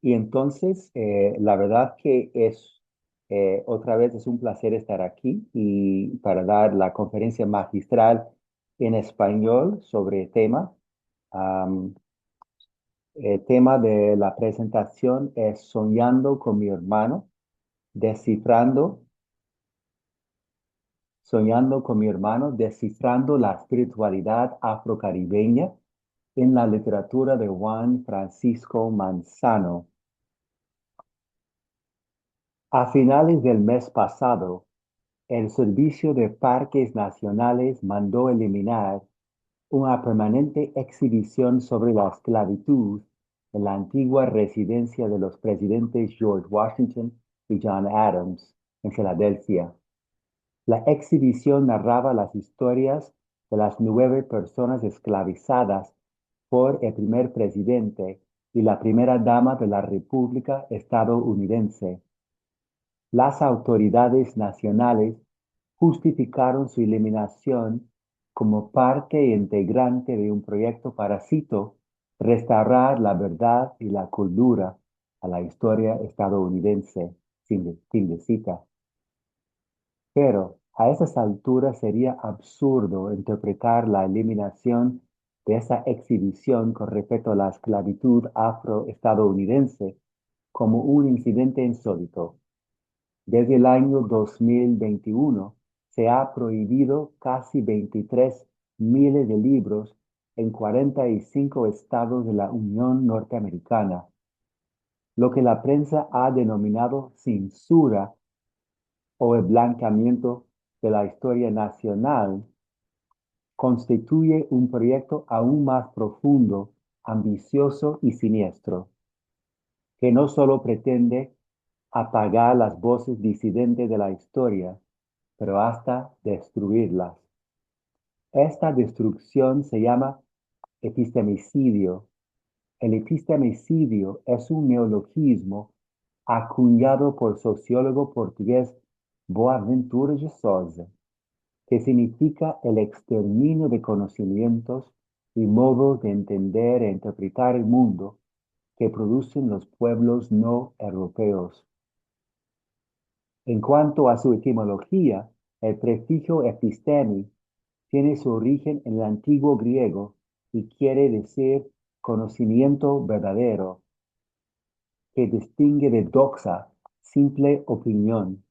Y entonces, la verdad que otra vez es un placer estar aquí y para dar la conferencia magistral en español sobre tema. Am, el tema de la presentación es Soñando con mi hermano, descifrando, soñando con mi hermano, descifrando la espiritualidad afrocaribeña en la literatura de Juan Francisco Manzano. A finales del mes pasado, el Servicio de Parques Nacionales mandó eliminar una permanente exhibición sobre la esclavitud en la antigua residencia de los presidentes George Washington y John Adams en Filadelfia. La exhibición narraba las historias de las 9 personas esclavizadas por el primer presidente y la primera dama de la República estadounidense. Las autoridades nacionales justificaron su eliminación como parte integrante de un proyecto para, cito, restaurar la verdad y la cordura a la historia estadounidense, fin de cita. Pero a esas alturas sería absurdo interpretar la eliminación de esa exhibición con respecto a la esclavitud afroestadounidense como un incidente insólito. Desde el año 2021 se ha prohibido casi 23 miles de libros en 45 estados de la Unión Norteamericana, lo que la prensa ha denominado censura o el blanqueamiento de la historia nacional, constituye un proyecto aún más profundo, ambicioso y siniestro, que no solo pretende apagar las voces disidentes de la historia, pero hasta destruirlas. Esta destrucción se llama epistemicidio. El epistemicidio es un neologismo acuñado por el sociólogo portugués Boaventura de Sousa, que significa el exterminio de conocimientos y modos de entender e interpretar el mundo que producen los pueblos no europeos. En cuanto a su etimología, el prefijo epistemi tiene su origen en el antiguo griego y quiere decir conocimiento verdadero, que distingue de doxa, simple opinión.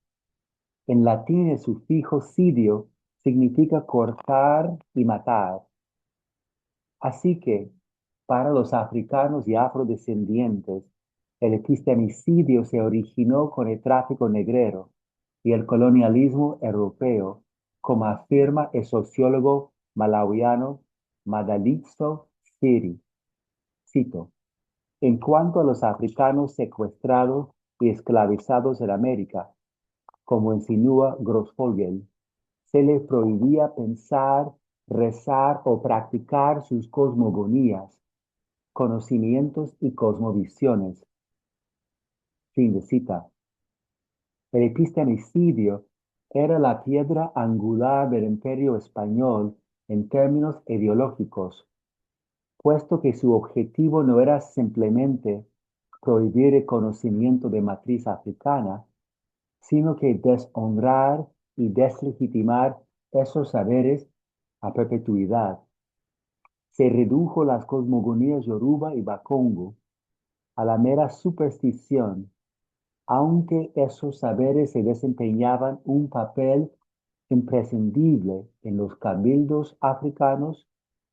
En latín el sufijo sidio significa cortar y matar. Así que, para los africanos y afrodescendientes, el epistemicidio se originó con el tráfico negrero y el colonialismo europeo, como afirma el sociólogo malawiano Madalitso Siri. Cito, en cuanto a los africanos secuestrados y esclavizados en América, como insinúa Grossfogel, se les prohibía pensar, rezar o practicar sus cosmogonías, conocimientos y cosmovisiones. Fin de cita. El epistemicidio era la piedra angular del imperio español en términos ideológicos, puesto que su objetivo no era simplemente prohibir el conocimiento de matriz africana, sino que deshonrar y deslegitimar esos saberes a perpetuidad. Se redujo las cosmogonías Yoruba y Bakongo a la mera superstición, aunque esos saberes se desempeñaban un papel imprescindible en los cabildos africanos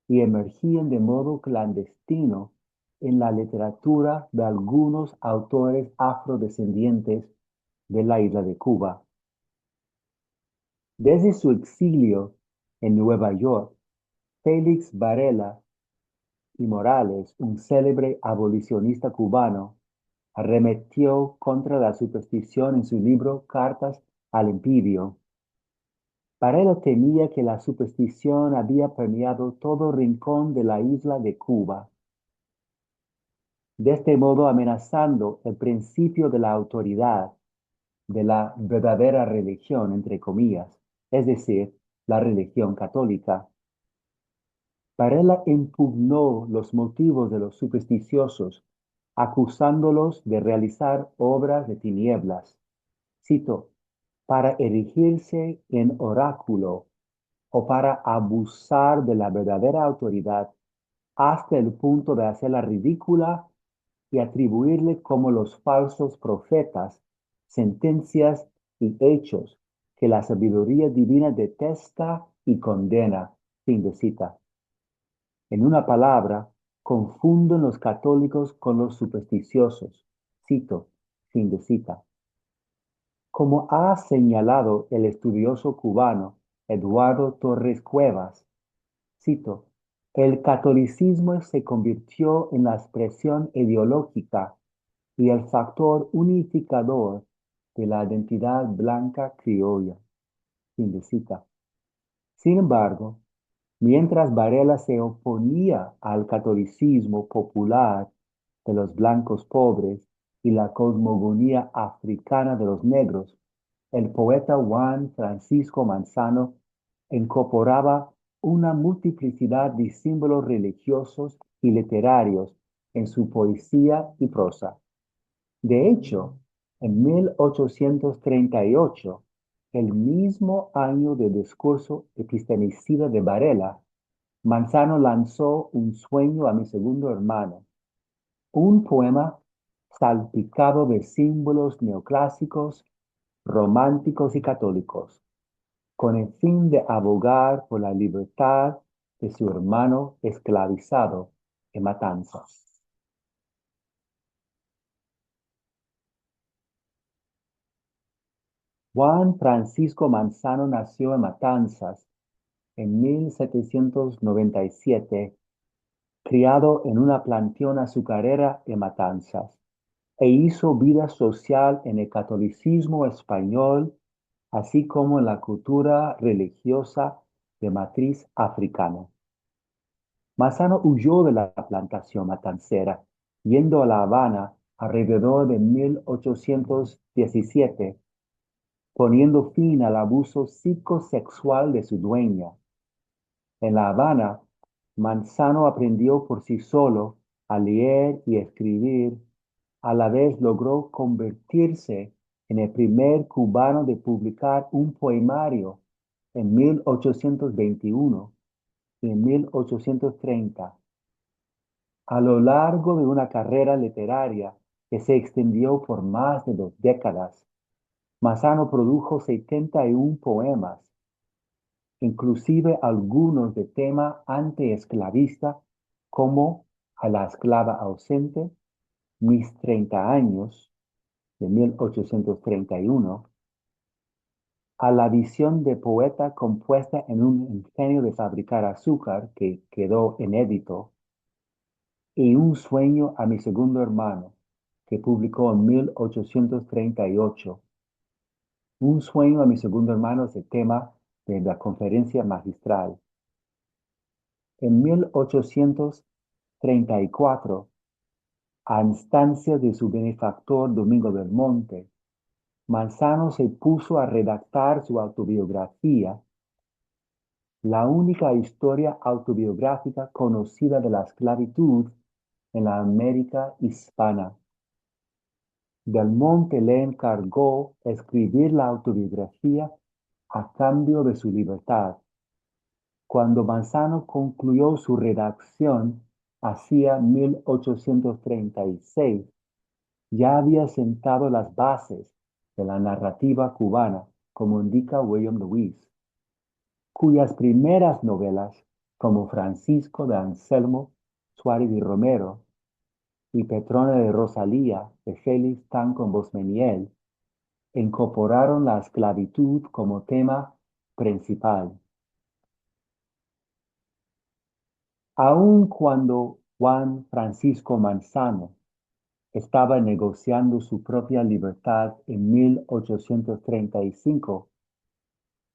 y emergían de modo clandestino en la literatura de algunos autores afrodescendientes de la isla de Cuba. Desde su exilio en Nueva York, Félix Varela y Morales, un célebre abolicionista cubano, arremetió contra la superstición en su libro Cartas al Imperio. Varela temía que la superstición había permeado todo rincón de la isla de Cuba, de este modo amenazando el principio de la autoridad de la verdadera religión, entre comillas, es decir, la religión católica. Varela impugnó los motivos de los supersticiosos, acusándolos de realizar obras de tinieblas. Cito, para erigirse en oráculo o para abusar de la verdadera autoridad hasta el punto de hacerla ridícula y atribuirle como los falsos profetas sentencias y hechos que la sabiduría divina detesta y condena. Fin de cita. En una palabra, confunden los católicos con los supersticiosos. Cito, fin de cita. Como ha señalado el estudioso cubano Eduardo Torres Cuevas, cito, el catolicismo se convirtió en la expresión ideológica y el factor unificador de la identidad blanca criolla. Fin de cita. Sin embargo, mientras Varela se oponía al catolicismo popular de los blancos pobres y la cosmogonía africana de los negros, el poeta Juan Francisco Manzano incorporaba una multiplicidad de símbolos religiosos y literarios en su poesía y prosa. De hecho, en 1838, el mismo año del discurso epistemicida de Varela, Manzano lanzó Un sueño a mi segundo hermano, un poema salpicado de símbolos neoclásicos, románticos y católicos, con el fin de abogar por la libertad de su hermano esclavizado en Matanzas. Juan Francisco Manzano nació en Matanzas en 1797, criado en una plantación azucarera en Matanzas, e hizo vida social en el catolicismo español, así como en la cultura religiosa de matriz africana. Manzano huyó de la plantación matancera, yendo a La Habana alrededor de 1817, poniendo fin al abuso psicosexual de su dueña. En La Habana, Manzano aprendió por sí solo a leer y escribir. A la vez logró convertirse en el primer cubano de publicar un poemario en 1821 y en 1830. A lo largo de una carrera literaria que se extendió por más de 2 décadas, Manzano produjo 71 poemas, inclusive algunos de tema antiesclavista, como A la esclava ausente, Mis 30 años, de 1831, A la visión de poeta compuesta en un ingenio de fabricar azúcar, que quedó inédito, y Un sueño a mi segundo hermano, que publicó en 1838. Un sueño a mi segundo hermano es el tema de la conferencia magistral. En 1834, a instancias de su benefactor Domingo del Monte, Manzano se puso a redactar su autobiografía, la única historia autobiográfica conocida de la esclavitud en la América hispana. Del Monte le encargó escribir la autobiografía a cambio de su libertad. Cuando Manzano concluyó su redacción hacia 1836, ya había sentado las bases de la narrativa cubana, como indica William Lewis, cuyas primeras novelas, como Francisco de Anselmo Suárez y Romero y Petrona de Rosalía de Félix Tanco Bosmeniel, incorporaron la esclavitud como tema principal. Aun cuando Juan Francisco Manzano estaba negociando su propia libertad en 1835,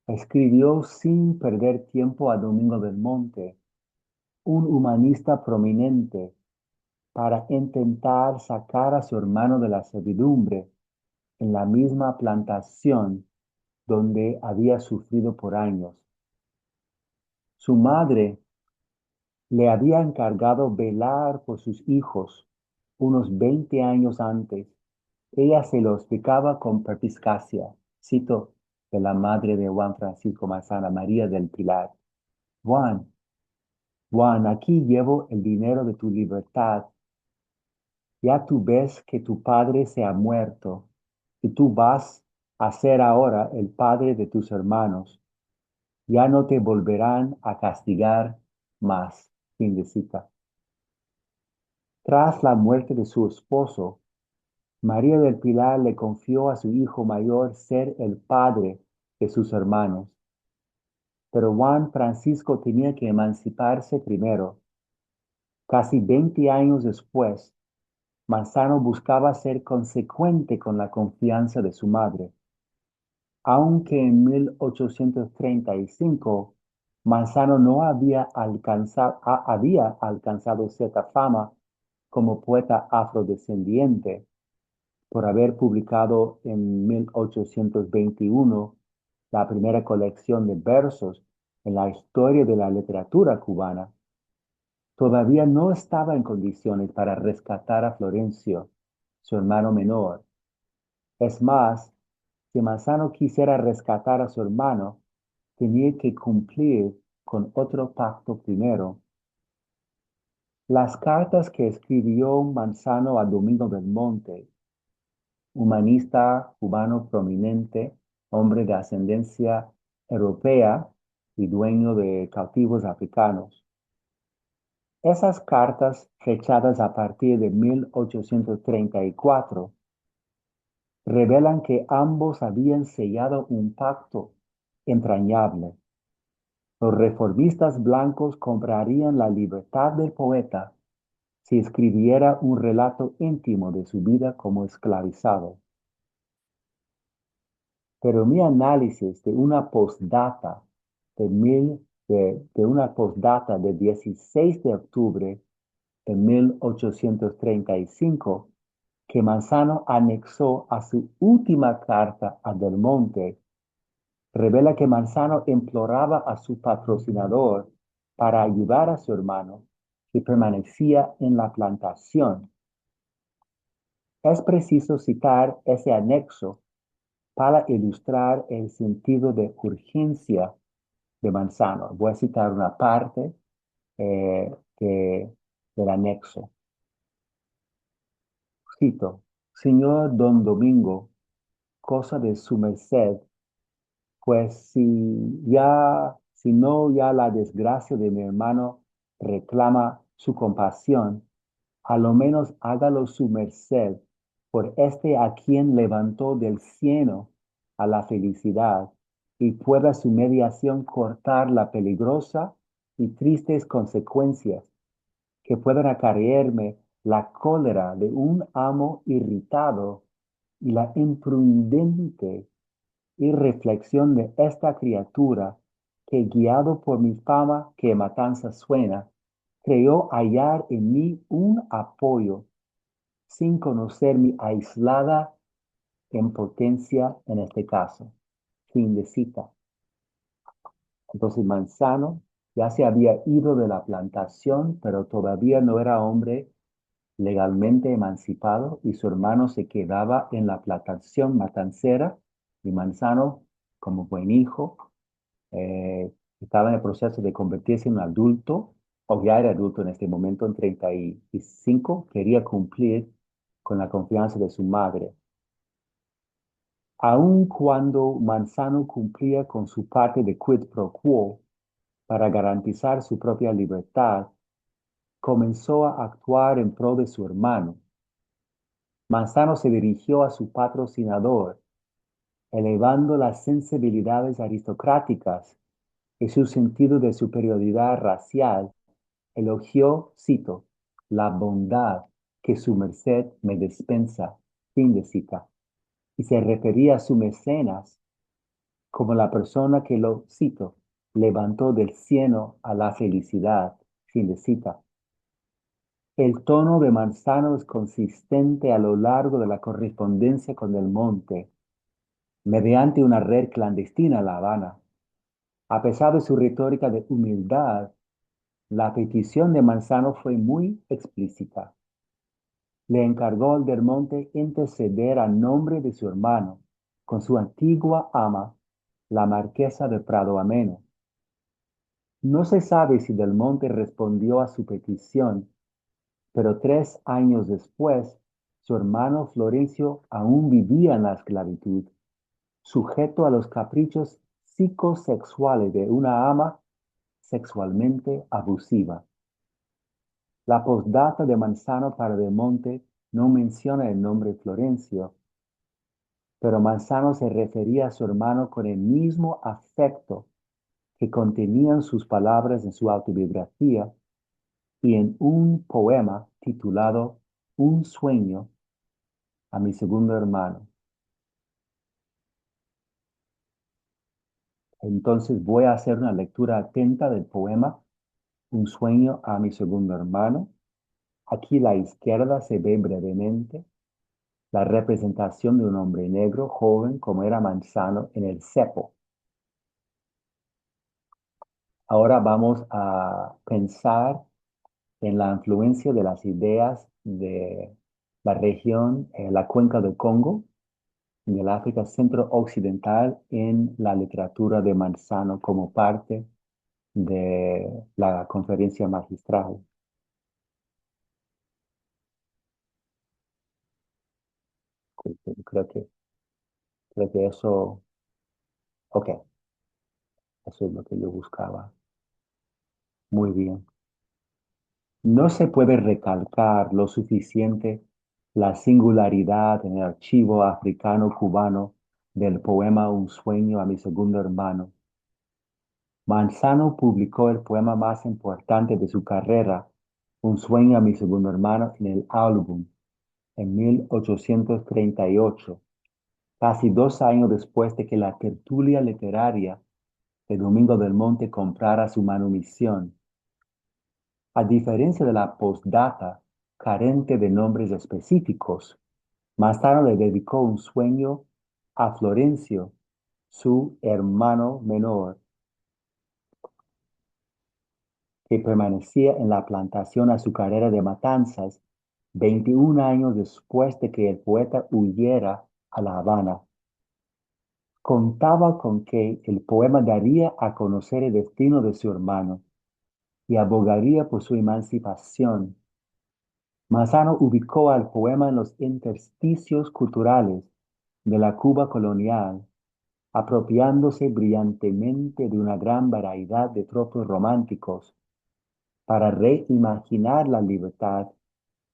escribió sin perder tiempo a Domingo del Monte, un humanista prominente, para intentar sacar a su hermano de la servidumbre en la misma plantación donde había sufrido por años. Su madre le había encargado velar por sus hijos unos 20 años antes. Ella se lo explicaba con perspicacia. Cito de la madre de Juan Francisco Manzano, María del Pilar. Juan, Juan, aquí llevo el dinero de tu libertad. Ya tú ves que tu padre se ha muerto y tú vas a ser ahora el padre de tus hermanos. Ya no te volverán a castigar más. Fin de cita. Tras la muerte de su esposo, María del Pilar le confió a su hijo mayor ser el padre de sus hermanos. Pero Juan Francisco tenía que emanciparse primero. Casi 20 años después, Manzano buscaba ser consecuente con la confianza de su madre. Aunque en 1835 Manzano no había alcanzado cierta fama como poeta afrodescendiente por haber publicado en 1821 la primera colección de versos en la historia de la literatura cubana. Todavía no estaba en condiciones para rescatar a Florencio, su hermano menor. Es más, si Manzano quisiera rescatar a su hermano, tenía que cumplir con otro pacto primero. Las cartas que escribió Manzano a Domingo del Monte, humanista cubano prominente, hombre de ascendencia europea y dueño de cautivos africanos. Esas cartas, fechadas a partir de 1834, revelan que ambos habían sellado un pacto entrañable. Los reformistas blancos comprarían la libertad del poeta si escribiera un relato íntimo de su vida como esclavizado. Pero mi análisis de una postdata de 16 de octubre de 1835 que Manzano anexó a su última carta a Del Monte, revela que Manzano imploraba a su patrocinador para ayudar a su hermano que permanecía en la plantación. Es preciso citar ese anexo para ilustrar el sentido de urgencia de Manzano. Voy a citar una parte eh, del anexo. Cito, Señor Don Domingo, cosa de su merced, pues si no ya la desgracia de mi hermano reclama su compasión, a lo menos hágalo su merced por este a quien levantó del cielo a la felicidad y pueda su mediación cortar la peligrosa y tristes consecuencias que puedan acarrearme la cólera de un amo irritado y la imprudente irreflexión de esta criatura que, guiado por mi fama que matanza suena, creyó hallar en mí un apoyo sin conocer mi aislada impotencia en este caso. Fin de cita. Entonces Manzano ya se había ido de la plantación, pero todavía no era hombre legalmente emancipado y su hermano se quedaba en la plantación matancera y Manzano, como buen hijo, estaba en el proceso de convertirse en un adulto, o ya era adulto en este momento, en 35, quería cumplir con la confianza de su madre. Aun cuando Manzano cumplía con su parte de quid pro quo para garantizar su propia libertad, comenzó a actuar en pro de su hermano. Manzano se dirigió a su patrocinador, elevando las sensibilidades aristocráticas y su sentido de superioridad racial, elogió, cito, la bondad que su merced me dispensa, fin de cita, y se refería a su mecenas como la persona que lo, cito, levantó del cielo a la felicidad, fin de cita. El tono de Manzano es consistente a lo largo de la correspondencia con Del Monte, mediante una red clandestina en La Habana. A pesar de su retórica de humildad, La petición de Manzano fue muy explícita. Le encargó al del Monte interceder a nombre de su hermano con su antigua ama, la marquesa de Prado Ameno. No se sabe si Del Monte respondió a su petición, pero 3 años después, su hermano Florencio aún vivía en la esclavitud, sujeto a los caprichos psicosexuales de una ama sexualmente abusiva. La postdata de Manzano para Del Monte no menciona el nombre Florencio, pero Manzano se refería a su hermano con el mismo afecto que contenían sus palabras en su autobiografía y en un poema titulado Un sueño a mi segundo hermano. Entonces voy a hacer una lectura atenta del poema Un sueño a mi segundo hermano. Aquí a la izquierda se ve brevemente la representación de un hombre negro joven como era Manzano en el cepo. Ahora vamos a pensar en la influencia de las ideas de la región, la cuenca del Congo, en el África centro-occidental, en la literatura de Manzano como parte de la conferencia magistral. Creo que, creo que eso, ok, eso es lo que yo buscaba. Muy bien. No se puede recalcar lo suficiente la singularidad en el archivo africano-cubano del poema Un sueño a mi segundo hermano. Manzano publicó el poema más importante de su carrera, Un sueño a mi segundo hermano, en el álbum en 1838, casi 2 años después de que la tertulia literaria de Domingo del Monte comprara su manumisión. A diferencia de la postdata, carente de nombres específicos, Manzano le dedicó un sueño a Florencio, su hermano menor, que permanecía en la plantación azucarera de Matanzas 21 años después de que el poeta huyera a La Habana. Contaba con que el poema daría a conocer el destino de su hermano y abogaría por su emancipación. Manzano ubicó al poema en los intersticios culturales de la Cuba colonial, apropiándose brillantemente de una gran variedad de tropos románticos para reimaginar la libertad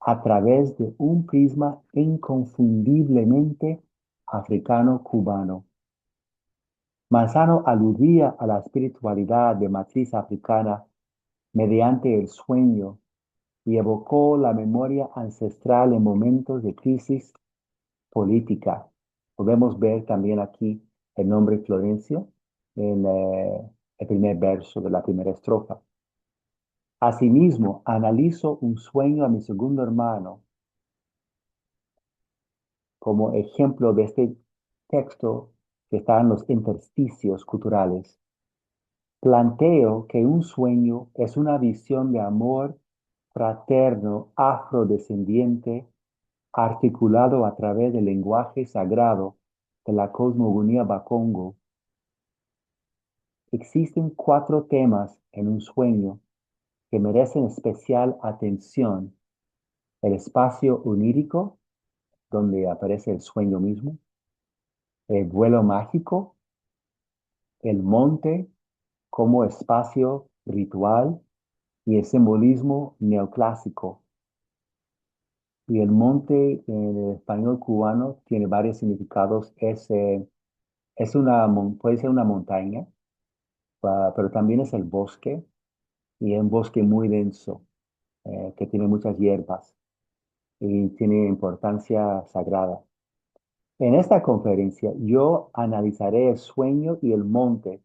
a través de un prisma inconfundiblemente africano-cubano. Manzano aludía a la espiritualidad de matriz africana mediante el sueño y evocó la memoria ancestral en momentos de crisis política. Podemos ver también aquí el nombre Florencio en el primer verso de la primera estrofa. Asimismo, analizo un sueño a mi segundo hermano como ejemplo de este texto que está en los intersticios culturales. Planteo que un sueño es una visión de amor fraterno afrodescendiente articulado a través del lenguaje sagrado de la cosmogonía Bakongo. Existen 4 temas en un sueño que merecen especial atención: el espacio onírico, donde aparece el sueño mismo; el vuelo mágico; el monte como espacio ritual y el simbolismo neoclásico. Y el monte en el español cubano tiene varios significados. Puede ser una montaña, pero también es el bosque, y es un bosque muy denso, que tiene muchas hierbas y tiene importancia sagrada. En esta conferencia yo analizaré el sueño y el monte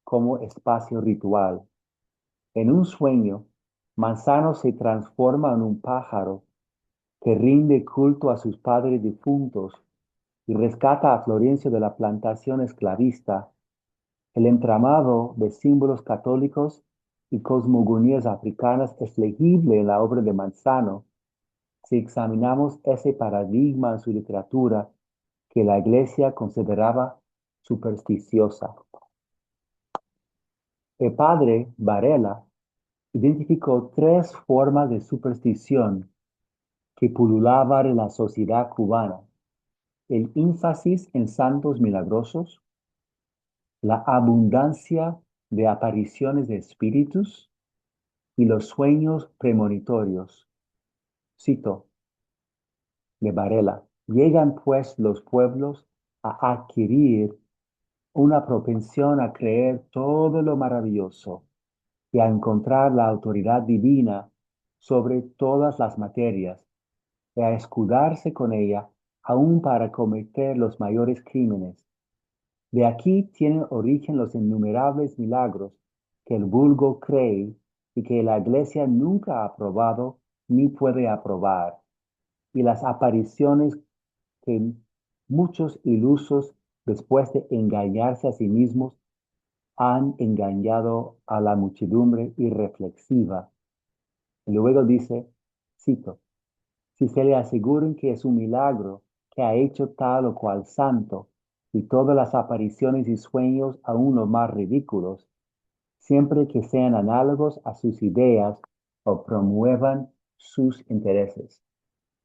como espacio ritual. En un sueño, Manzano se transforma en un pájaro que rinde culto a sus padres difuntos y rescata a Florencio de la plantación esclavista. El entramado de símbolos católicos y cosmogonías africanas es legible en la obra de Manzano si examinamos ese paradigma en su literatura que la Iglesia consideraba supersticiosa. El padre Varela identificó tres formas de superstición que pululaban en la sociedad cubana: el énfasis en santos milagrosos, la abundancia de apariciones de espíritus y los sueños premonitorios. Cito de Varela: llegan pues los pueblos a adquirir una propensión a creer todo lo maravilloso y a encontrar la autoridad divina sobre todas las materias y a escudarse con ella aún para cometer los mayores crímenes. De aquí tienen origen los innumerables milagros que el vulgo cree y que la Iglesia nunca ha aprobado ni puede aprobar, y las apariciones que muchos ilusos, después de engañarse a sí mismos, han engañado a la muchedumbre irreflexiva. Y luego dice, cito, si se le aseguran que es un milagro que ha hecho tal o cual santo, y todas las apariciones y sueños aún los más ridículos, siempre que sean análogos a sus ideas o promuevan sus intereses.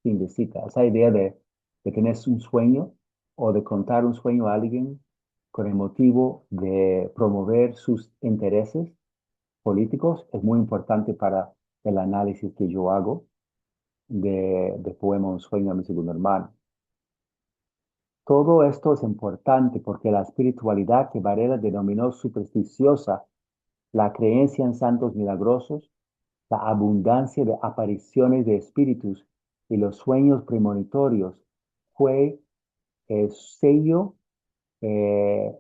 Fin de cita. Esa idea de tener un sueño o de contar un sueño a alguien con el motivo de promover sus intereses políticos es muy importante para el análisis que yo hago de poema Un sueño a mi segundo hermano. Todo esto es importante porque la espiritualidad que Varela denominó supersticiosa, la creencia en santos milagrosos, la abundancia de apariciones de espíritus y los sueños premonitorios, fue el sello eh,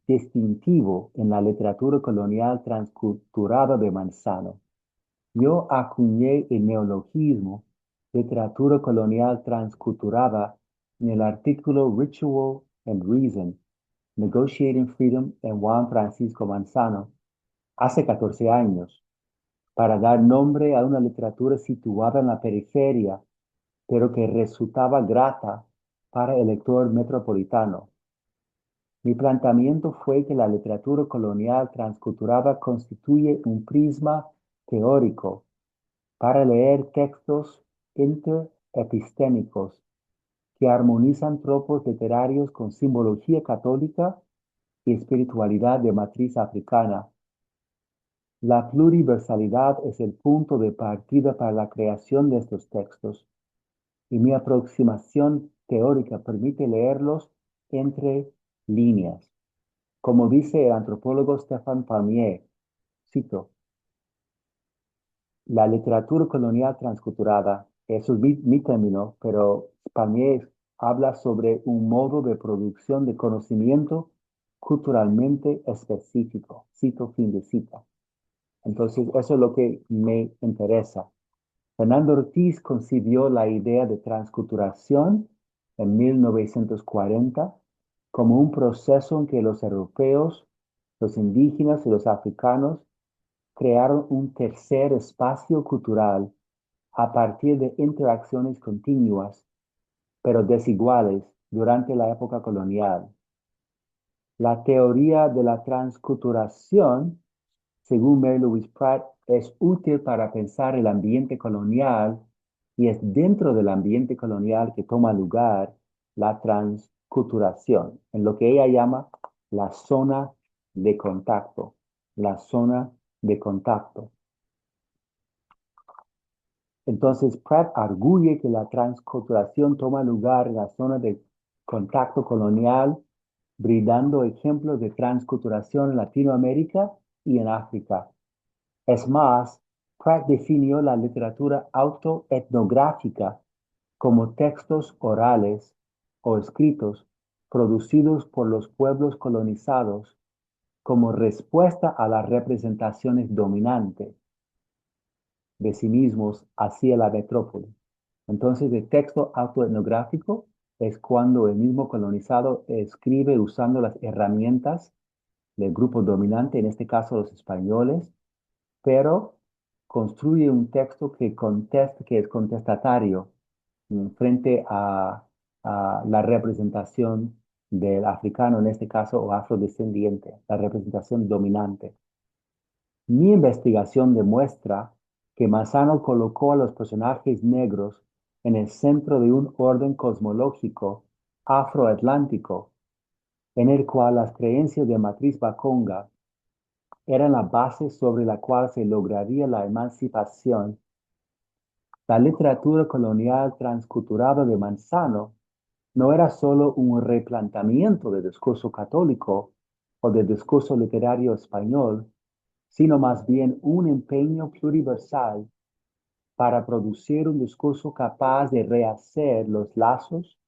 distintivo en la literatura colonial transculturada de Manzano. Yo acuñé el neologismo literatura colonial transculturada en el artículo Ritual and Reason, Negotiating Freedom en Juan Francisco Manzano, hace 14 años, para dar nombre a una literatura situada en la periferia, pero que resultaba grata para el lector metropolitano. Mi planteamiento fue que la literatura colonial transculturada constituye un prisma teórico para leer textos interepistémicos que armonizan tropos literarios con simbología católica y espiritualidad de matriz africana. La pluriversalidad es el punto de partida para la creación de estos textos, y mi aproximación teórica permite leerlos entre líneas. Como dice el antropólogo Stéphane Palmier, cito, la literatura colonial transculturada, eso es mi término, pero Palmier habla sobre un modo de producción de conocimiento culturalmente específico. Cito, fin de cita. Entonces, eso es lo que me interesa. Fernando Ortiz concibió la idea de transculturación en 1940 como un proceso en que los europeos, los indígenas y los africanos crearon un tercer espacio cultural a partir de interacciones continuas, pero desiguales durante la época colonial. La teoría de la transculturación, según Mary Louise Pratt, es útil para pensar el ambiente colonial y es dentro del ambiente colonial que toma lugar la transculturación, en lo que ella llama la zona de contacto. La zona de contacto. Entonces, Pratt arguye que la transculturación toma lugar en la zona de contacto colonial, brindando ejemplos de transculturación en Latinoamérica y en África. Es más, Pratt definió la literatura autoetnográfica como textos orales o escritos producidos por los pueblos colonizados como respuesta a las representaciones dominantes de sí mismos hacia la metrópoli. Entonces, el texto autoetnográfico es cuando el mismo colonizado escribe usando las herramientas del grupo dominante, en este caso los españoles, pero construye un texto que es contestatario frente a la representación del africano, en este caso, o afrodescendiente, la representación dominante. Mi investigación demuestra que Mazzano colocó a los personajes negros en el centro de un orden cosmológico afroatlántico, en el cual las creencias de matriz Bakonga eran la base sobre la cual se lograría la emancipación. La literatura colonial transculturada de Manzano no era solo un replanteamiento del discurso católico o del discurso literario español, sino más bien un empeño pluriversal para producir un discurso capaz de rehacer los lazos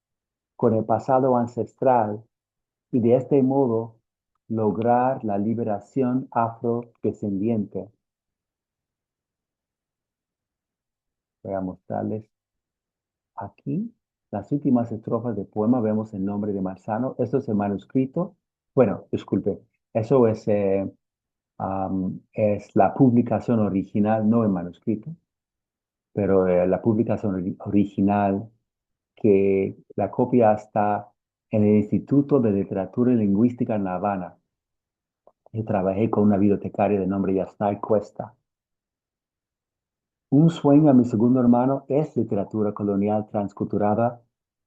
con el pasado ancestral y de este modo lograr la liberación afrodescendiente. Voy a mostrarles aquí las últimas estrofas del poema. Vemos el nombre de Marzano. Esto es el manuscrito. Bueno, disculpe, eso es la publicación original, no el manuscrito, pero la publicación original, que la copia está en el Instituto de Literatura y Lingüística en La Habana. Yo trabajé con una bibliotecaria de nombre Yasnay Cuesta. Un sueño a mi segundo hermano es literatura colonial transculturada,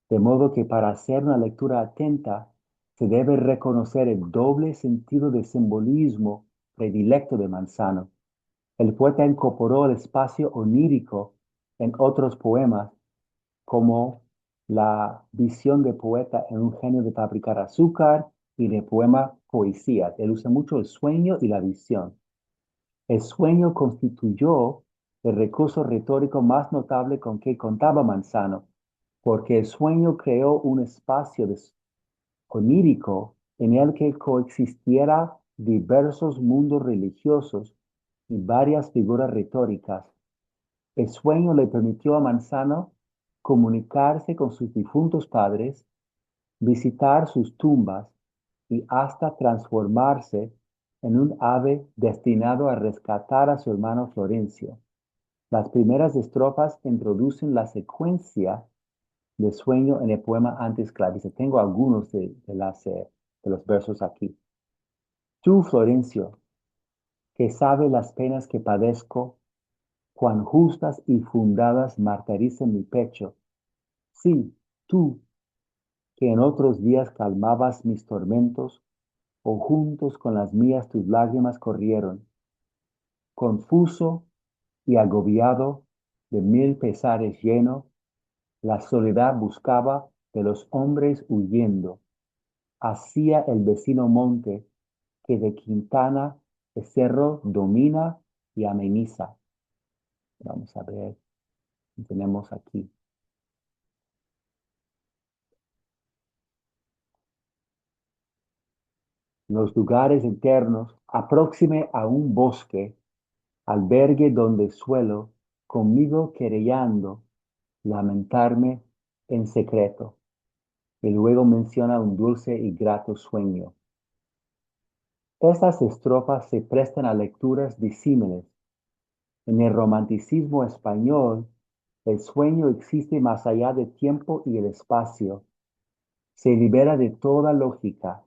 de modo que para hacer una lectura atenta se debe reconocer el doble sentido de simbolismo predilecto de Manzano. El poeta incorporó el espacio onírico en otros poemas, como la visión de poeta en un genio de fabricar azúcar y de poema poesía. Él usa mucho el sueño y la visión. El sueño constituyó el recurso retórico más notable con que contaba Manzano, porque el sueño creó un espacio onírico en el que coexistiera diversos mundos religiosos y varias figuras retóricas. El sueño le permitió a Manzano comunicarse con sus difuntos padres, visitar sus tumbas y hasta transformarse en un ave destinado a rescatar a su hermano Florencio. Las primeras estrofas introducen la secuencia de sueño en el poema Antiesclavista. Tengo algunos de los versos aquí. Tú, Florencio, que sabe las penas que padezco, cuán justas y fundadas martirizan mi pecho. Sí, tú, que en otros días calmabas mis tormentos, o juntos con las mías tus lágrimas corrieron. Confuso y agobiado, de mil pesares lleno, la soledad buscaba de los hombres huyendo. Hacia el vecino monte que de Quintana el cerro domina y ameniza. Vamos a ver, tenemos aquí. Los lugares eternos, apróxime a un bosque, albergue donde suelo, conmigo querellando, lamentarme en secreto. Y luego menciona un dulce y grato sueño. Estas estrofas se prestan a lecturas disímiles. En el romanticismo español, el sueño existe más allá del tiempo y el espacio. Se libera de toda lógica.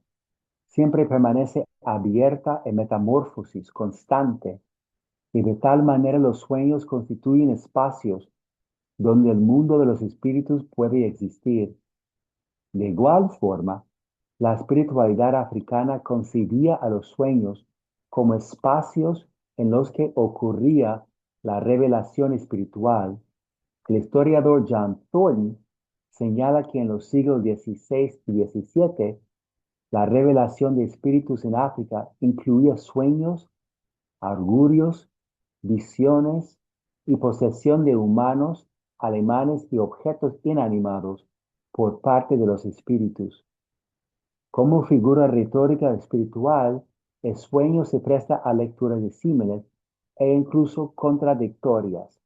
Siempre permanece abierta en metamorfosis constante. Y de tal manera los sueños constituyen espacios donde el mundo de los espíritus puede existir. De igual forma, la espiritualidad africana concebía a los sueños como espacios en los que ocurría la revelación espiritual. El historiador John Thornton señala que en los siglos XVI y XVII, la revelación de espíritus en África incluía sueños, augurios, visiones y posesión de humanos, alemanes y objetos inanimados por parte de los espíritus. Como figura retórica espiritual, el sueño se presta a lecturas disímiles e incluso contradictorias.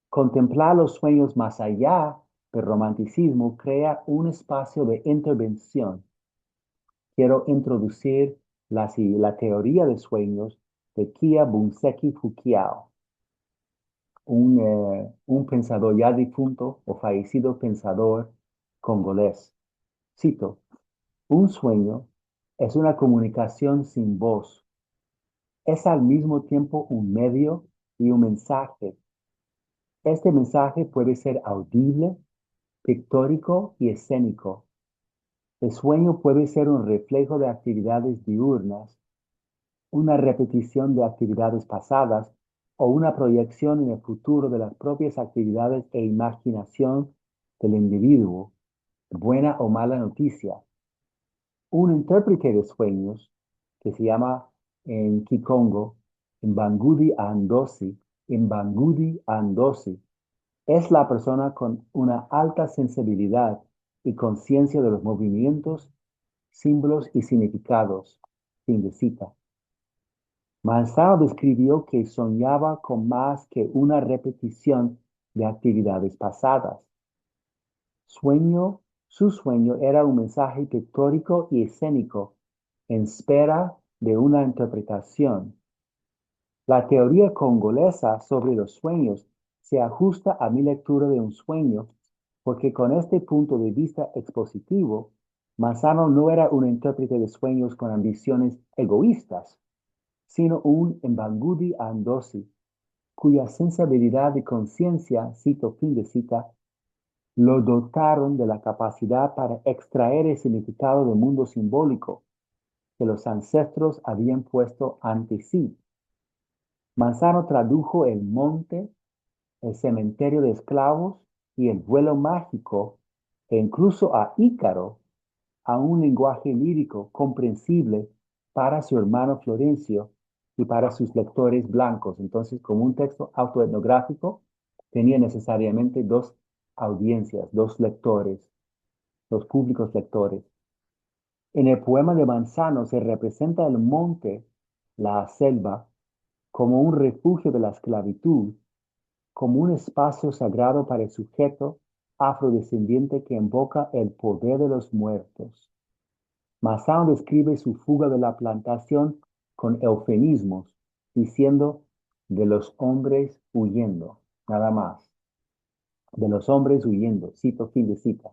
Contemplar los sueños más allá del romanticismo crea un espacio de intervención quiero introducir la teoría de sueños de Kia Bunseki Fukiao, un pensador ya difunto o fallecido pensador congolés. Cito, un sueño es una comunicación sin voz. Es al mismo tiempo un medio y un mensaje. Este mensaje puede ser audible, pictórico y escénico. El sueño puede ser un reflejo de actividades diurnas, una repetición de actividades pasadas o una proyección en el futuro de las propias actividades e imaginación del individuo, buena o mala noticia. Un intérprete de sueños, que se llama en Kikongo, Mbangudi Andosi, es la persona con una alta sensibilidad y conciencia de los movimientos, símbolos y significados. Fin de cita. Manzano describió que soñaba con más que una repetición de actividades pasadas. Su sueño era un mensaje pictórico y escénico en espera de una interpretación. La teoría congolesa sobre los sueños se ajusta a mi lectura de un sueño porque con este punto de vista expositivo, Manzano no era un intérprete de sueños con ambiciones egoístas, sino un Mbangudi Andosi, cuya sensibilidad y conciencia, cito fin de cita, lo dotaron de la capacidad para extraer el significado del mundo simbólico que los ancestros habían puesto ante sí. Manzano tradujo el monte, el cementerio de esclavos y el vuelo mágico, e incluso a Ícaro, a un lenguaje lírico comprensible para su hermano Florencio y para sus lectores blancos. Entonces, como un texto autoetnográfico, tenía necesariamente dos audiencias, dos lectores, dos públicos lectores. En el poema de Manzano se representa el monte, la selva, como un refugio de la esclavitud, como un espacio sagrado para el sujeto afrodescendiente que invoca el poder de los muertos. Masao describe su fuga de la plantación con eufemismos, diciendo de los hombres huyendo, nada más, de los hombres huyendo, cito fin de cita.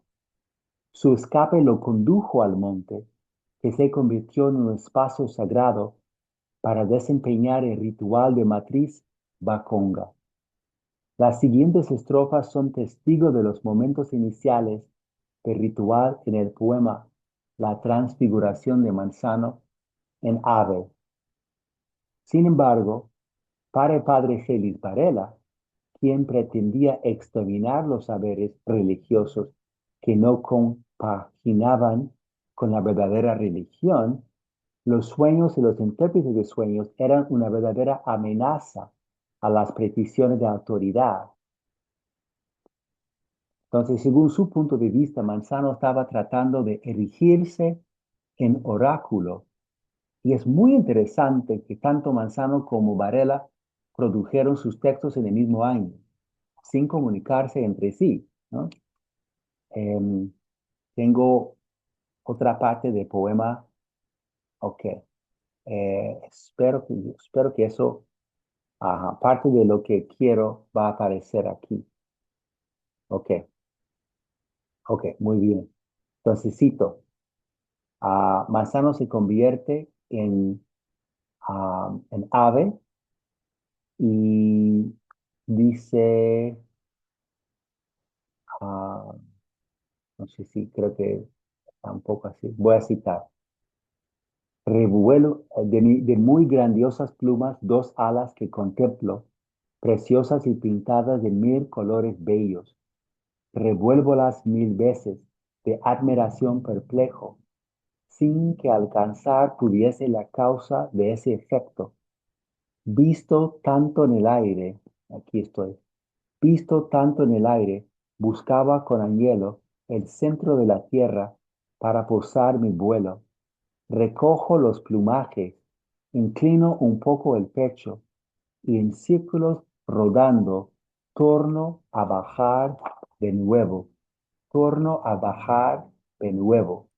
Su escape lo condujo al monte, que se convirtió en un espacio sagrado para desempeñar el ritual de matriz Bakonga. Las siguientes estrofas son testigos de los momentos iniciales del ritual en el poema La Transfiguración de Manzano en Ave. Sin embargo, para el padre Félix Varela, quien pretendía exterminar los saberes religiosos que no compaginaban con la verdadera religión, los sueños y los intérpretes de sueños eran una verdadera amenaza a las peticiones de autoridad. Entonces, según su punto de vista, Manzano estaba tratando de erigirse en oráculo. Y es muy interesante que tanto Manzano como Varela produjeron sus textos en el mismo año, sin comunicarse entre sí, ¿no? Em, Tengo otra parte del poema. Ok. Espero que eso, ajá, parte de lo que quiero va a aparecer aquí. Ok, ok, muy bien. Entonces cito, Manzano se convierte en ave y dice, ah, no sé si creo que tampoco así, voy a citar. Revuelo de muy grandiosas plumas, dos alas que contemplo, preciosas y pintadas de mil colores bellos. Revuélvolas mil veces, de admiración perplejo, sin que alcanzar pudiese la causa de ese efecto. Visto tanto en el aire, aquí estoy, visto tanto en el aire, buscaba con anhelo el centro de la tierra para posar mi vuelo. Recojo los plumajes, inclino un poco el pecho y en círculos rodando, torno a bajar de nuevo, torno a bajar de nuevo.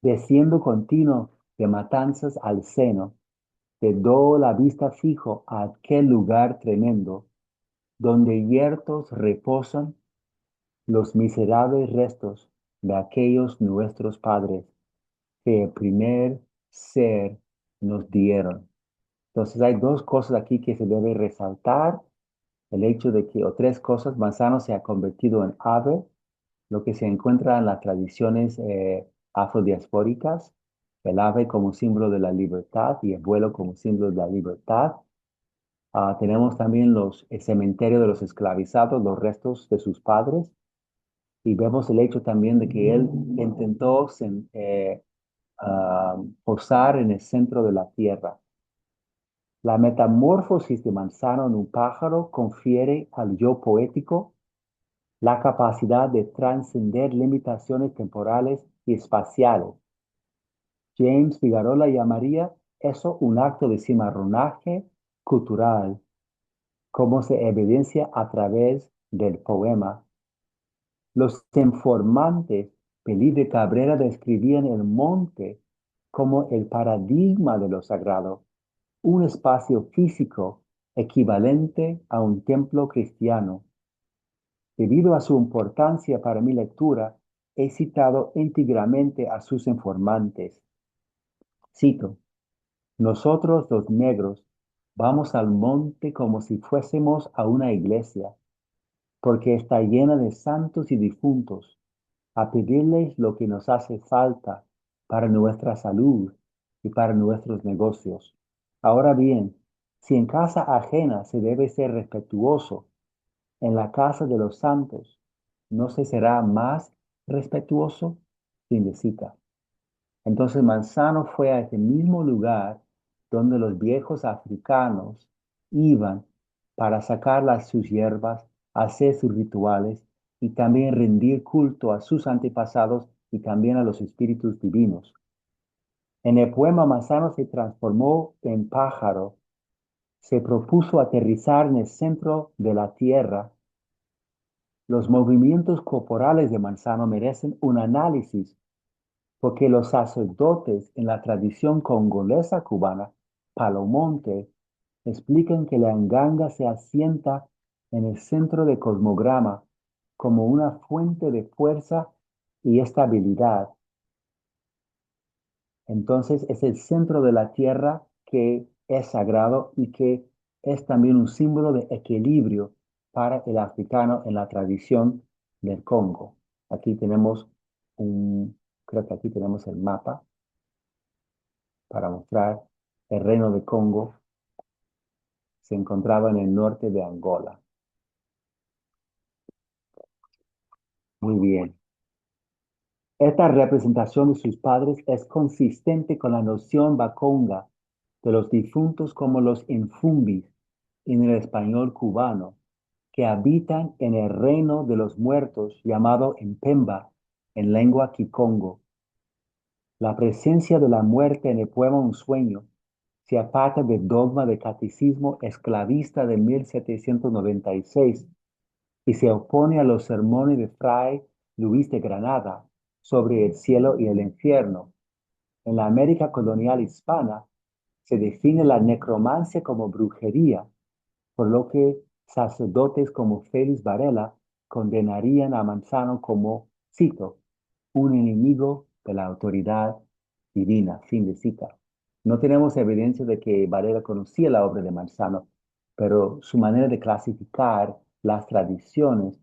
Desciendo continuo de matanzas al seno, te doy la vista fijo a aquel lugar tremendo, donde yertos reposan los miserables restos de aquellos nuestros padres que el primer ser nos dieron. Entonces hay dos cosas aquí que se debe resaltar. El hecho de que, o tres cosas, Manzano se ha convertido en ave, lo que se encuentra en las tradiciones afrodiaspóricas, el ave como símbolo de la libertad y el vuelo como símbolo de la libertad. Tenemos también el cementerio de los esclavizados, los restos de sus padres, y vemos el hecho también de que él intentó posar en el centro de la tierra. La metamorfosis de Manzano en un pájaro confiere al yo poético la capacidad de trascender limitaciones temporales y espaciales. James Figueroa llamaría eso un acto de cimarronaje cultural, como se evidencia a través del poema. Los informantes Pelí de Cabrera describían el monte como el paradigma de lo sagrado, un espacio físico equivalente a un templo cristiano. Debido a su importancia para mi lectura, he citado íntegramente a sus informantes. Cito, nosotros los negros vamos al monte como si fuésemos a una iglesia, porque está llena de santos y difuntos, a pedirles lo que nos hace falta para nuestra salud y para nuestros negocios. Ahora bien, si en casa ajena se debe ser respetuoso, en la casa de los santos no se será más respetuoso. Fin de cita. Entonces Manzano fue a ese mismo lugar donde los viejos africanos iban para sacar sus hierbas, hacer sus rituales y también rendir culto a sus antepasados y también a los espíritus divinos. En el poema Manzano se transformó en pájaro, se propuso aterrizar en el centro de la tierra. Los movimientos corporales de Manzano merecen un análisis porque los sacerdotes en la tradición congolesa cubana, Palomonte, explican que la nganga se asienta en el centro del cosmograma como una fuente de fuerza y estabilidad. Entonces es el centro de la tierra que es sagrado y que es también un símbolo de equilibrio para el africano en la tradición del Congo. Aquí tenemos creo que aquí tenemos el mapa para mostrar el reino de Congo. Se encontraba en el norte de Angola. Muy bien. Esta representación de sus padres es consistente con la noción baconga de los difuntos como los infumbis en el español cubano, que habitan en el reino de los muertos llamado Mpemba en lengua kikongo. La presencia de la muerte en el poema Un sueño se aparta del dogma del catecismo esclavista de 1796 y se opone a los sermones de Fray Luis de Granada sobre el cielo y el infierno. En la América colonial hispana se define la necromancia como brujería, por lo que sacerdotes como Félix Varela condenarían a Manzano como, cito, un enemigo de la autoridad divina, fin de cita. No tenemos evidencia de que Varela conocía la obra de Manzano, pero su manera de clasificar las tradiciones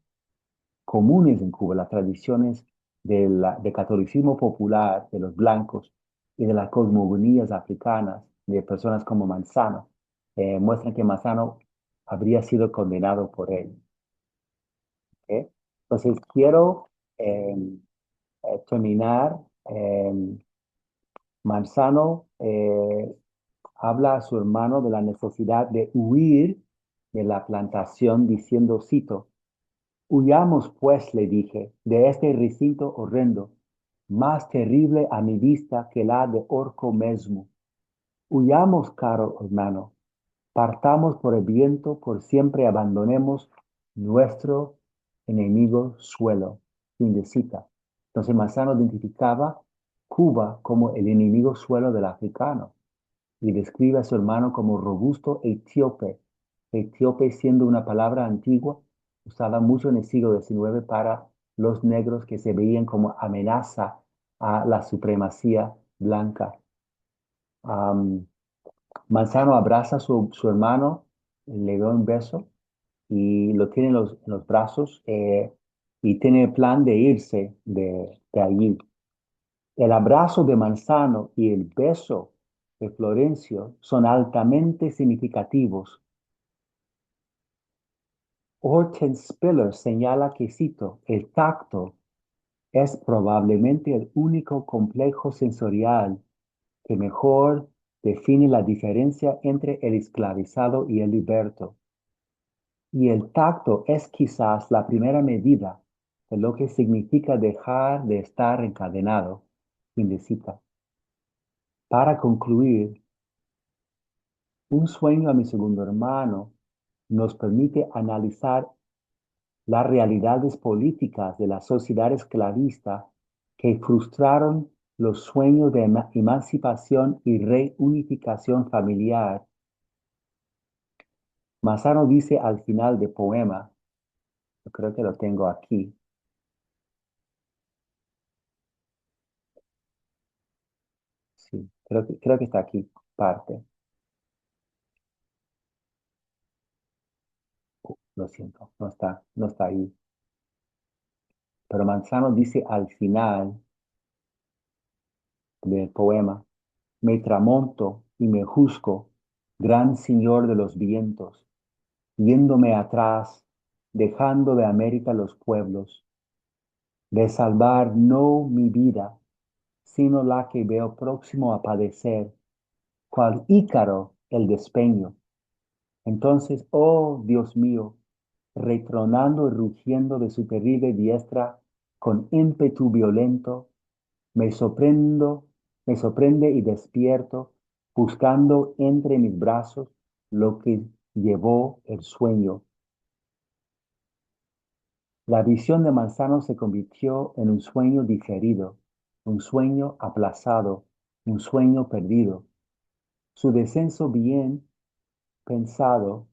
comunes en Cuba, las tradiciones de catolicismo popular de los blancos y de las cosmogonías africanas de personas como Manzano, muestran que Manzano habría sido condenado por él. ¿Ok? Entonces, quiero terminar. Manzano habla a su hermano de la necesidad de huir de la plantación diciendo, cito, huyamos, pues, le dije, de este recinto horrendo, más terrible a mi vista que la de Orco mesmo. Huyamos, caro hermano, partamos por el viento, por siempre abandonemos nuestro enemigo suelo. Fin de cita. Entonces Manzano identificaba Cuba como el enemigo suelo del africano y describe a su hermano como robusto etíope, etíope siendo una palabra antigua usada mucho en el siglo XIX para los negros que se veían como amenaza a la supremacía blanca. Am, Manzano abraza a su hermano, le da un beso y lo tiene en los brazos y tiene el plan de irse de allí. El abrazo de Manzano y el beso de Florencio son altamente significativos. Hortense Spiller señala que, cito, el tacto es probablemente el único complejo sensorial que mejor define la diferencia entre el esclavizado y el liberto. Y el tacto es quizás la primera medida de lo que significa dejar de estar encadenado. Fin de cita. Para concluir, un sueño a mi segundo hermano nos permite analizar las realidades políticas de la sociedad esclavista que frustraron los sueños de emancipación y reunificación familiar. Massaro dice al final del poema, yo creo que lo tengo aquí, sí, creo que está aquí, parte. Lo siento, no está ahí. Pero Manzano dice al final del poema, me tramonto y me juzgo, gran señor de los vientos, yéndome atrás, dejando de América los pueblos, de salvar no mi vida, sino la que veo próximo a padecer, cual Ícaro el despeño. Entonces, oh Dios mío, retronando y rugiendo de su terrible diestra, con ímpetu violento, me sorprendo, me sorprende y despierto, buscando entre mis brazos lo que llevó el sueño. La visión de Manzano se convirtió en un sueño diferido, un sueño aplazado, un sueño perdido. Su descenso bien pensado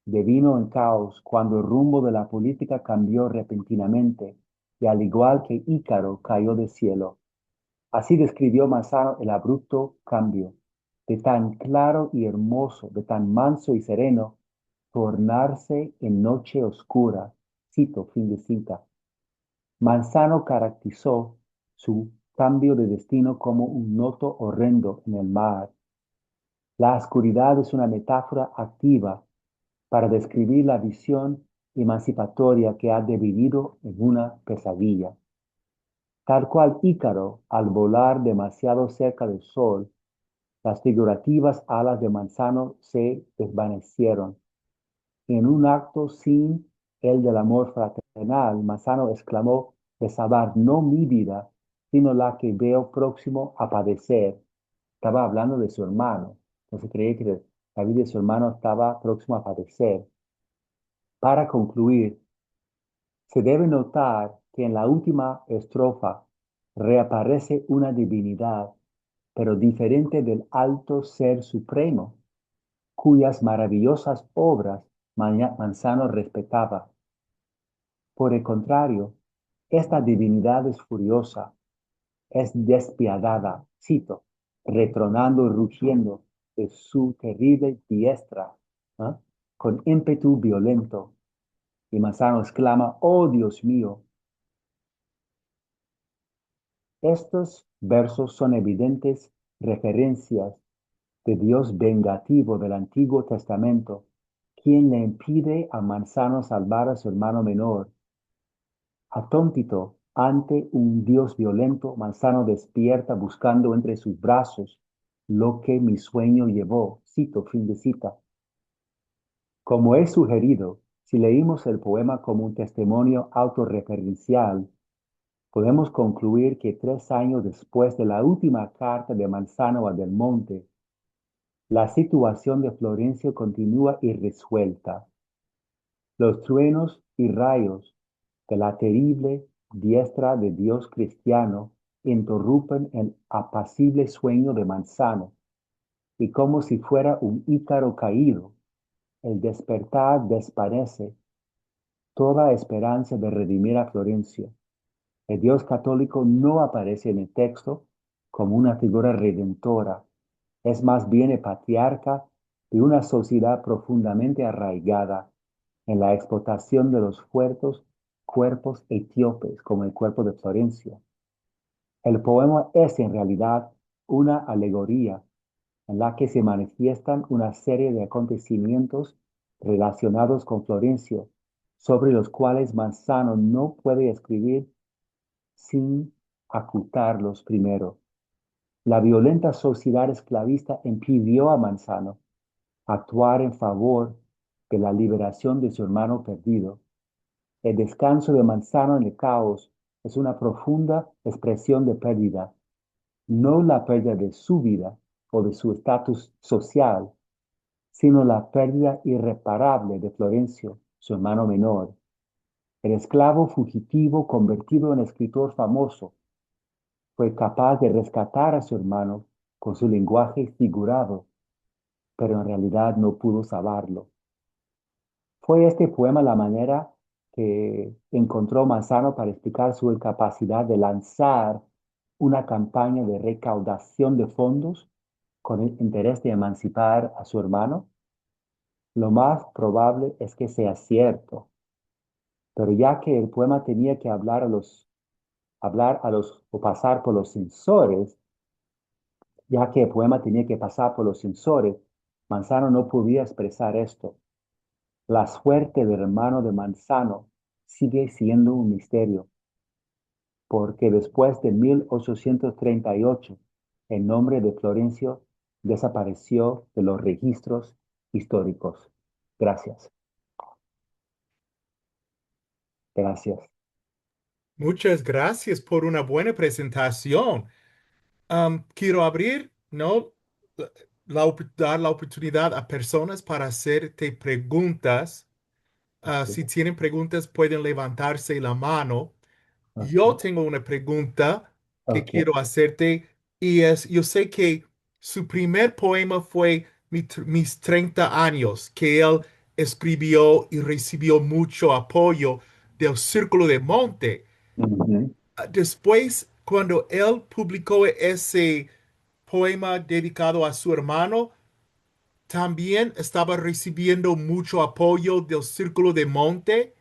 devino en caos cuando el rumbo de la política cambió repentinamente y al igual que Ícaro cayó del cielo. Así describió Manzano el abrupto cambio, de tan claro y hermoso, de tan manso y sereno, tornarse en noche oscura. Cito, fin de cita. Manzano caracterizó su cambio de destino como un noto horrendo en el mar. La oscuridad es una metáfora activa para describir la visión emancipatoria que ha dividido en una pesadilla. Tal cual Ícaro, al volar demasiado cerca del sol, las figurativas alas de Manzano se desvanecieron. En un acto sin el del amor fraternal, Manzano exclamó, de salvar no mi vida, sino la que veo próximo a padecer. Estaba hablando de su hermano. Entonces creía que la vida de su hermano estaba próximo a padecer. Para concluir, se debe notar que en la última estrofa reaparece una divinidad, pero diferente del alto ser supremo, cuyas maravillosas obras Manzano respetaba. Por el contrario, esta divinidad es furiosa, es despiadada, cito, retronando y rugiendo de su terrible diestra, ¿ah? Con ímpetu violento. Y Manzano exclama, oh Dios mío. Estos versos son evidentes referencias de Dios vengativo del Antiguo Testamento, quien le impide a Manzano salvar a su hermano menor. Atónito ante un Dios violento, Manzano despierta buscando entre sus brazos lo que mi sueño llevó. Cito, fin de cita. Como he sugerido, si leímos el poema como un testimonio autorreferencial, podemos concluir que 3 años después de la última carta de Manzano a Del Monte, la situación de Florencio continúa irresuelta. Los truenos y rayos de la terrible diestra de Dios cristiano interrumpen el apacible sueño de Manzano, y como si fuera un ícaro caído, el despertar desparece toda esperanza de redimir a Florencio. El Dios católico no aparece en el texto como una figura redentora, es más bien el patriarca de una sociedad profundamente arraigada en la explotación de los fuertes cuerpos etíopes, como el cuerpo de Florencio. El poema es en realidad una alegoría en la que se manifiestan una serie de acontecimientos relacionados con Florencio, sobre los cuales Manzano no puede escribir sin acutarlos primero. La violenta sociedad esclavista impidió a Manzano actuar en favor de la liberación de su hermano perdido. El descanso de Manzano en el caos es una profunda expresión de pérdida, no la pérdida de su vida o de su estatus social, sino la pérdida irreparable de Florencio, su hermano menor. El esclavo fugitivo convertido en escritor famoso fue capaz de rescatar a su hermano con su lenguaje figurado, pero en realidad no pudo salvarlo. Fue este poema la manera que encontró Manzano para explicar su incapacidad de lanzar una campaña de recaudación de fondos con el interés de emancipar a su hermano. Lo más probable es que sea cierto, pero ya que el poema tenía que hablar a los o pasar por los censores, ya que el poema tenía que pasar por los censores, Manzano no podía expresar esto. La suerte del hermano de Manzano sigue siendo un misterio, porque después de 1838, el nombre de Florencio desapareció de los registros históricos. Gracias. Gracias. Muchas gracias por una buena presentación. Quiero abrir, ¿no? Dar la oportunidad a personas para hacerte preguntas. Si Ok, tienen preguntas, pueden levantarse la mano. Yo ok, tengo una pregunta que ok. quiero hacerte y es, yo sé que su primer poema fue Mis 30 años, que él escribió y recibió mucho apoyo del Círculo de Monte. Ujú, Después, cuando él publicó ese poema dedicado a su hermano, también estaba recibiendo mucho apoyo del Círculo de Monte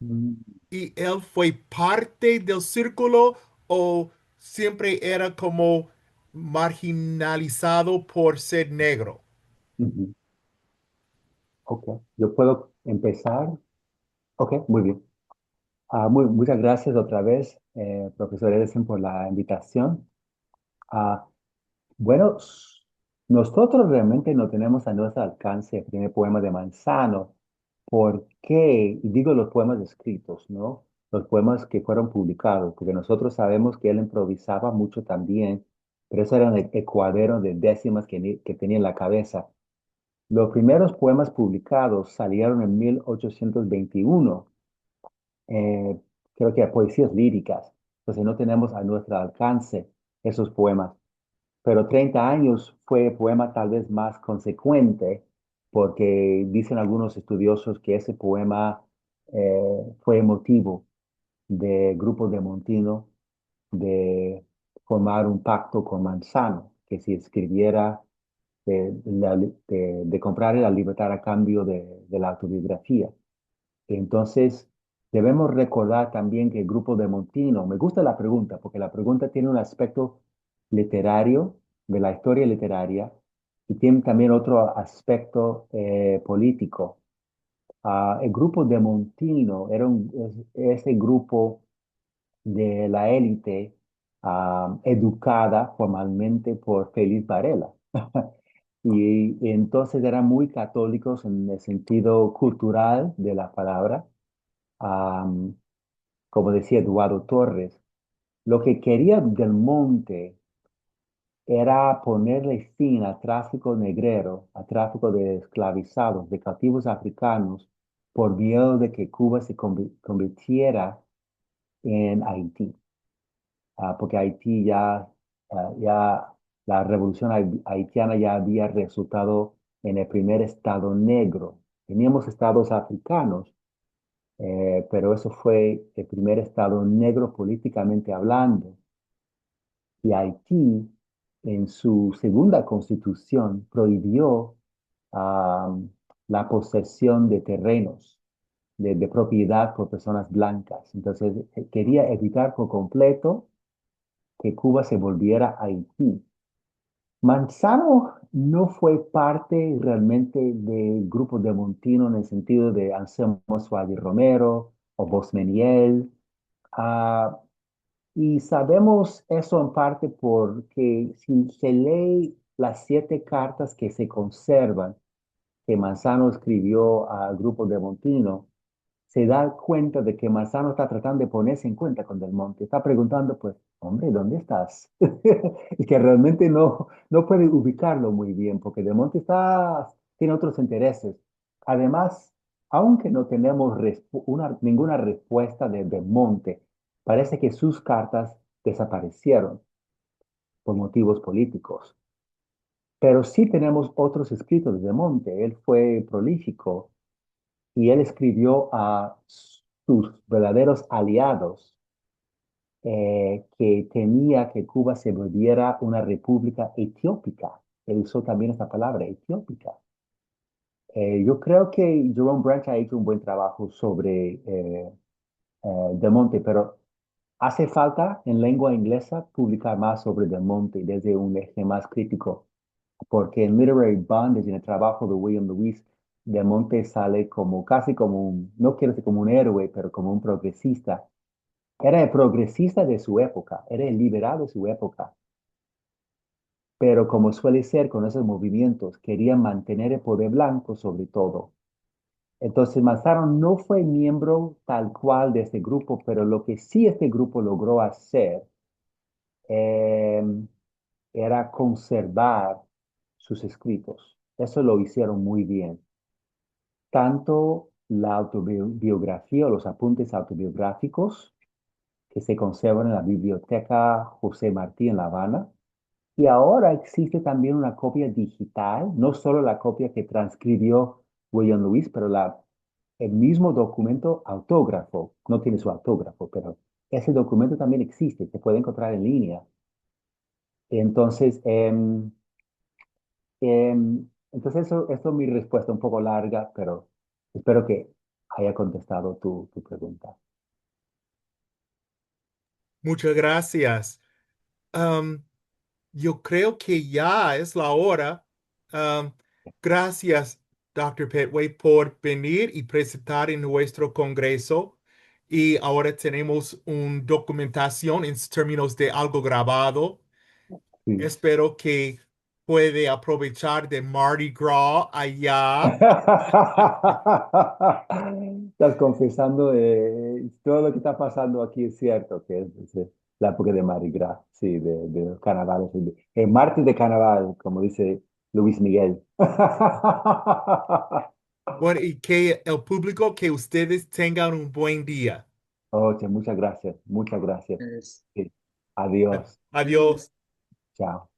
mm, y él fue parte del círculo o siempre era como marginalizado por ser negro. ujú. Ok, yo puedo empezar. Ok, muy bien. Muchas gracias otra vez, profesor Edison, por la invitación. Ah, bueno, nosotros realmente no tenemos a nuestro alcance el primer poema de Manzano. ¿Por qué? Y digo los poemas escritos, ¿no? Los poemas que fueron publicados, porque nosotros sabemos que él improvisaba mucho también, pero eso eran el cuadero de décimas que tenía en la cabeza. Los primeros poemas publicados salieron en 1821, eh, creo que poesías líricas, entonces no tenemos a nuestro alcance esos poemas. Pero 30 años fue poema tal vez más consecuente, porque dicen algunos estudiosos que ese poema fue motivo de grupos de Montino de formar un pacto con Manzano, que si escribiera de comprar la libertad a cambio de la autobiografía. Entonces, debemos recordar también que el grupo de Montino, me gusta la pregunta, porque la pregunta tiene un aspecto literario, de la historia literaria, y tiene también otro aspecto político. El grupo de Montino era ese grupo de la élite educada formalmente por Félix Varela. Y entonces eran muy católicos en el sentido cultural de la palabra, am, como decía Eduardo Torres. Lo que quería Del Monte era ponerle fin al tráfico negrero, al tráfico de esclavizados, de cautivos africanos, por miedo de que Cuba se convirtiera en Haití. porque Haití ya la revolución haitiana ya había resultado en el primer estado negro. Teníamos estados africanos, pero eso fue el primer estado negro políticamente hablando. Y Haití, en su segunda constitución, prohibió am, la posesión de terrenos de propiedad por personas blancas. Entonces, quería evitar por completo que Cuba se volviera Haití. Manzano no fue parte realmente del grupo de Montino en el sentido de Anselmo Suárez Romero o Bosmeniel. Ah, y sabemos eso en parte porque si se lee las 7 cartas que se conservan, que Manzano escribió al grupo de Montino, se da cuenta de que Manzano está tratando de ponerse en cuenta con Del Monte. Está preguntando, pues, hombre, ¿dónde estás? Y que realmente no puede ubicarlo muy bien porque Del Monte tiene otros intereses. Además, aunque no tenemos ninguna respuesta de Del Monte, parece que sus cartas desaparecieron por motivos políticos. Pero sí tenemos otros escritos de Del Monte. Él fue prolífico y él escribió a sus verdaderos aliados que temía que Cuba se volviera una república etiópica. Él usó también esta palabra, etiópica. Yo creo que Jerome Branch ha hecho un buen trabajo sobre Del Monte, pero hace falta en lengua inglesa publicar más sobre Del Monte desde un eje más crítico, porque en Literary Bondage, en el trabajo de William Lewis, Del Monte sale como casi como no quiero decir como un héroe, pero como un progresista. Era el progresista de su época, era el liberal de su época, pero como suele ser con esos movimientos, quería mantener el poder blanco sobre todo. Entonces, Manzano no fue miembro tal cual de este grupo, pero lo que sí este grupo logró hacer eh, era conservar sus escritos. Eso lo hicieron muy bien. Tanto la autobiografía o los apuntes autobiográficos que se conservan en la Biblioteca José Martí en La Habana. Y ahora existe también una copia digital, no solo la copia que transcribió William Lewis, pero el mismo documento autógrafo. No tiene su autógrafo, pero ese documento también existe, se puede encontrar en línea. Entonces, entonces eso es mi respuesta un poco larga, pero espero que haya contestado tu pregunta. Muchas gracias. Um, yo creo que ya es la hora. Um, gracias, Dr. Petway, por venir y presentar en nuestro congreso. Y ahora tenemos una documentación en términos de algo grabado. Sí. Espero que puede aprovechar de Mardi Gras allá. Estás confesando todo lo que está pasando aquí es cierto, que es la época de Mardi Gras, sí, de los carnavales. El martes de carnaval, como dice Luis Miguel. Bueno, y que el público, que ustedes tengan un buen día. Oye, muchas gracias, muchas gracias. Sí. Adiós, Adiós. chao.